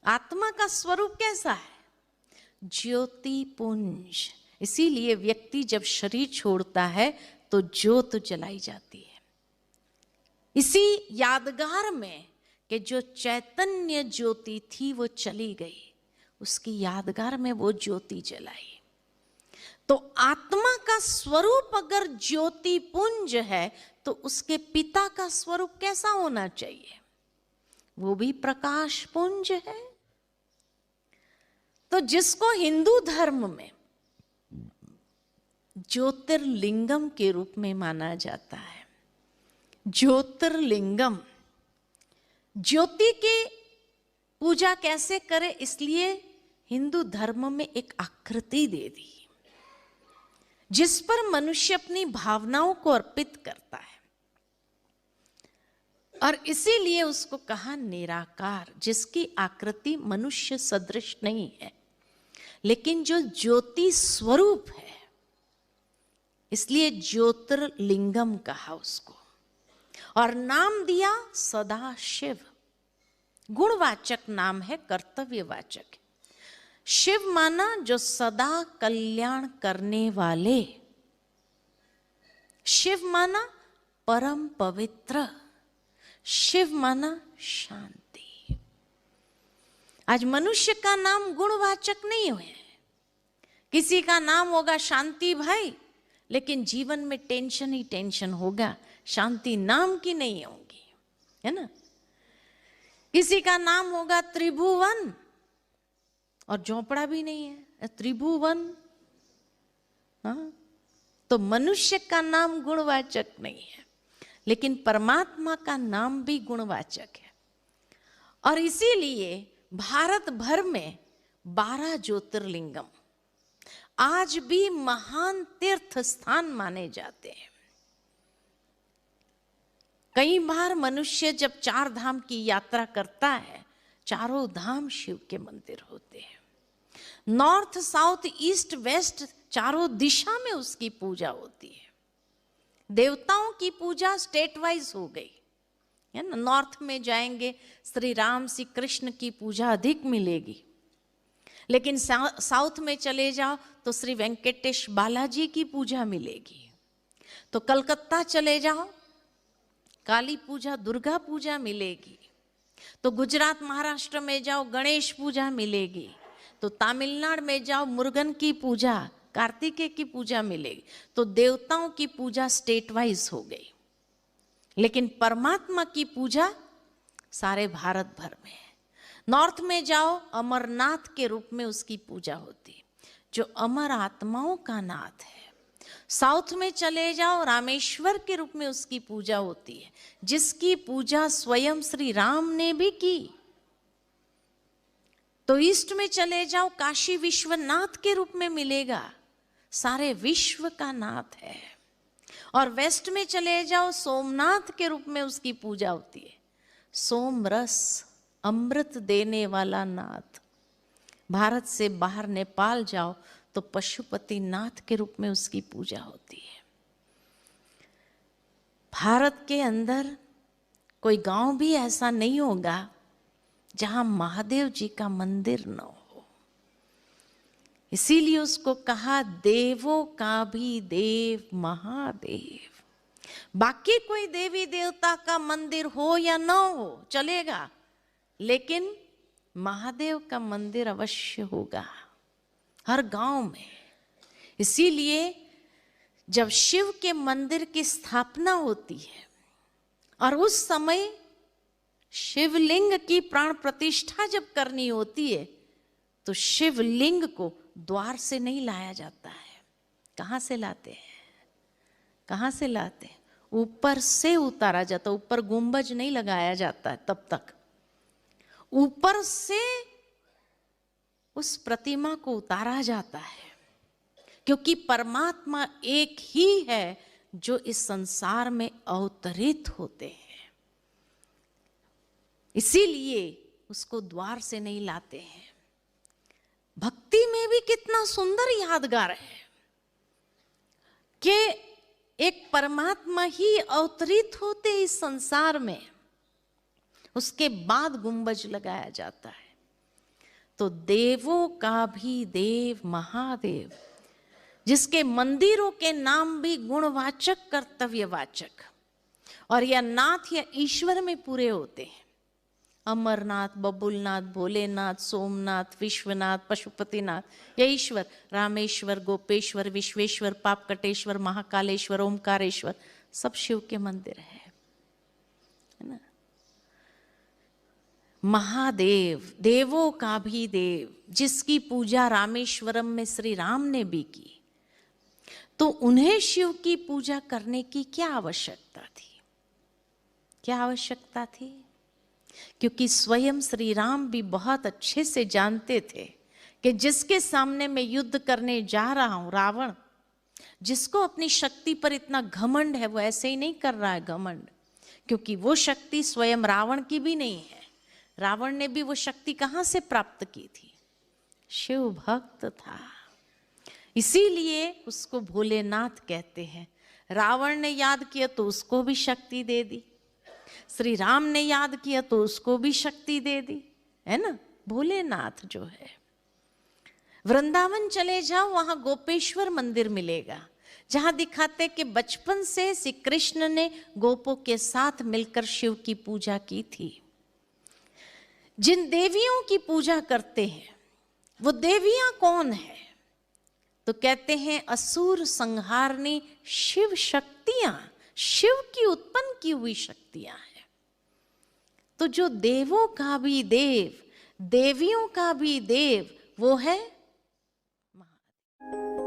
आत्मा का स्वरूप कैसा है? ज्योति पुंज। इसीलिए व्यक्ति जब शरीर छोड़ता है तो ज्योत जलाई जाती है। इसी यादगार में कि जो चैतन्य ज्योति थी वो चली गई, उसकी यादगार में वो ज्योति जलाई। तो आत्मा का स्वरूप अगर ज्योति पुंज है तो उसके पिता का स्वरूप कैसा होना चाहिए? वो भी प्रकाश पुंज है। तो जिसको हिंदू धर्म में ज्योतिर्लिंगम के रूप में माना जाता है, ज्योतिर्लिंगम, ज्योति की पूजा कैसे करें, इसलिए हिंदू धर्म में एक आकृति दे दी जिस पर मनुष्य अपनी भावनाओं को अर्पित करता है, और इसीलिए उसको कहा निराकार, जिसकी आकृति मनुष्य सदृश नहीं है लेकिन जो ज्योति स्वरूप है, इसलिए ज्योतिर्लिंगम कहा उसको। और नाम दिया सदाशिव। गुणवाचक नाम है, कर्तव्यवाचक। शिव माना जो सदा कल्याण करने वाले, शिव माना परम पवित्र, शिव माना शांति। आज मनुष्य का नाम गुणवाचक नहीं हुए। किसी का नाम होगा शांति भाई, लेकिन जीवन में टेंशन ही टेंशन होगा, शांति नाम की नहीं होगी, है ना। किसी का नाम होगा त्रिभुवन और झोपड़ा भी नहीं है, त्रिभुवन। हाँ, तो मनुष्य का नाम गुणवाचक नहीं है, लेकिन परमात्मा का नाम भी गुणवाचक है। और इसीलिए भारत भर में 12 ज्योतिर्लिंगम आज भी महान तीर्थ स्थान माने जाते हैं। कई बार मनुष्य जब 4 धाम की यात्रा करता है, चारों धाम शिव के मंदिर होते हैं। नॉर्थ, साउथ, ईस्ट, वेस्ट, चारों दिशा में उसकी पूजा होती है। देवताओं की पूजा स्टेट वाइज हो गई है ना। नॉर्थ में जाएंगे श्री राम श्री कृष्ण की पूजा अधिक मिलेगी, लेकिन साउथ में चले जाओ तो श्री वेंकटेश बालाजी की पूजा मिलेगी। तो कलकत्ता चले जाओ काली पूजा, दुर्गा पूजा मिलेगी। तो गुजरात महाराष्ट्र में जाओ गणेश पूजा मिलेगी। तो तमिलनाडु में जाओ मुरुगन की पूजा, कार्तिकेय की पूजा मिलेगी। तो देवताओं की पूजा स्टेट वाइज हो गई, लेकिन परमात्मा की पूजा सारे भारत भर में है। नॉर्थ में जाओ अमरनाथ के रूप में उसकी पूजा होती, जो अमर आत्माओं का नाथ है। साउथ में चले जाओ रामेश्वर के रूप में उसकी पूजा होती है, जिसकी पूजा स्वयं श्री राम ने भी की। तो ईस्ट में चले जाओ काशी विश्वनाथ के रूप में मिलेगा, सारे विश्व का नाथ है। और वेस्ट में चले जाओ सोमनाथ के रूप में उसकी पूजा होती है, सोम रस अमृत देने वाला नाथ। भारत से बाहर नेपाल जाओ तो पशुपति नाथ के रूप में उसकी पूजा होती है। भारत के अंदर कोई गांव भी ऐसा नहीं होगा जहां महादेव जी का मंदिर न हो। इसीलिए उसको कहा देवों का भी देव महादेव। बाकी कोई देवी देवता का मंदिर हो या न हो चलेगा, लेकिन महादेव का मंदिर अवश्य होगा हर गांव में। इसीलिए जब शिव के मंदिर की स्थापना होती है और उस समय शिवलिंग की प्राण प्रतिष्ठा जब करनी होती है, तो शिवलिंग को द्वार से नहीं लाया जाता है। कहाँ से लाते हैं? कहाँ से लाते हैं? ऊपर से उतारा जाता, ऊपर गुंबज नहीं लगाया जाता है। तब तक ऊपर से उस प्रतिमा को उतारा जाता है, क्योंकि परमात्मा एक ही है जो इस संसार में अवतरित होते हैं। इसीलिए उसको द्वार से नहीं लाते हैं। भक्ति में भी कितना सुंदर यादगार है कि एक परमात्मा ही अवतरित होते इस संसार में, उसके बाद गुंबज लगाया जाता है। तो देवों का भी देव महादेव, जिसके मंदिरों के नाम भी गुणवाचक कर्तव्यवाचक, और यह नाथ या ईश्वर में पूरे होते हैं। अमरनाथ, बबुलनाथ, भोलेनाथ, सोमनाथ, विश्वनाथ, पशुपतिनाथ, ये ईश्वर। रामेश्वर, गोपेश्वर, विश्वेश्वर, पापकटेश्वर, महाकालेश्वर, ओमकारेश्वर, सब शिव के मंदिर है ना। महादेव, देवों का भी देव, जिसकी पूजा रामेश्वरम में श्री राम ने भी की, तो उन्हें शिव की पूजा करने की क्या आवश्यकता थी? क्या आवश्यकता थी? क्योंकि स्वयं श्री राम भी बहुत अच्छे से जानते थे कि जिसके सामने मैं युद्ध करने जा रहा हूं, रावण, जिसको अपनी शक्ति पर इतना घमंड है, वो ऐसे ही नहीं कर रहा है घमंड, क्योंकि वो शक्ति स्वयं रावण की भी नहीं है। रावण ने भी वो शक्ति कहां से प्राप्त की थी? शिव भक्त था, इसीलिए उसको भोलेनाथ कहते हैं। रावण ने याद किया तो उसको भी शक्ति दे दी, श्री राम ने याद किया तो उसको भी शक्ति दे दी, है ना। भोलेनाथ जो है, वृंदावन चले जाओ, वहां गोपेश्वर मंदिर मिलेगा, जहां दिखाते कि बचपन से श्री कृष्ण ने गोपों के साथ मिलकर शिव की पूजा की थी। जिन देवियों की पूजा करते हैं वो देवियां कौन है? तो कहते हैं असुर संहारणी शिव शक्तियां, शिव की उत्पन्न की हुई शक्तियां हैं। तो जो देवों का भी देव, देवियों का भी देव, वो है महादेव।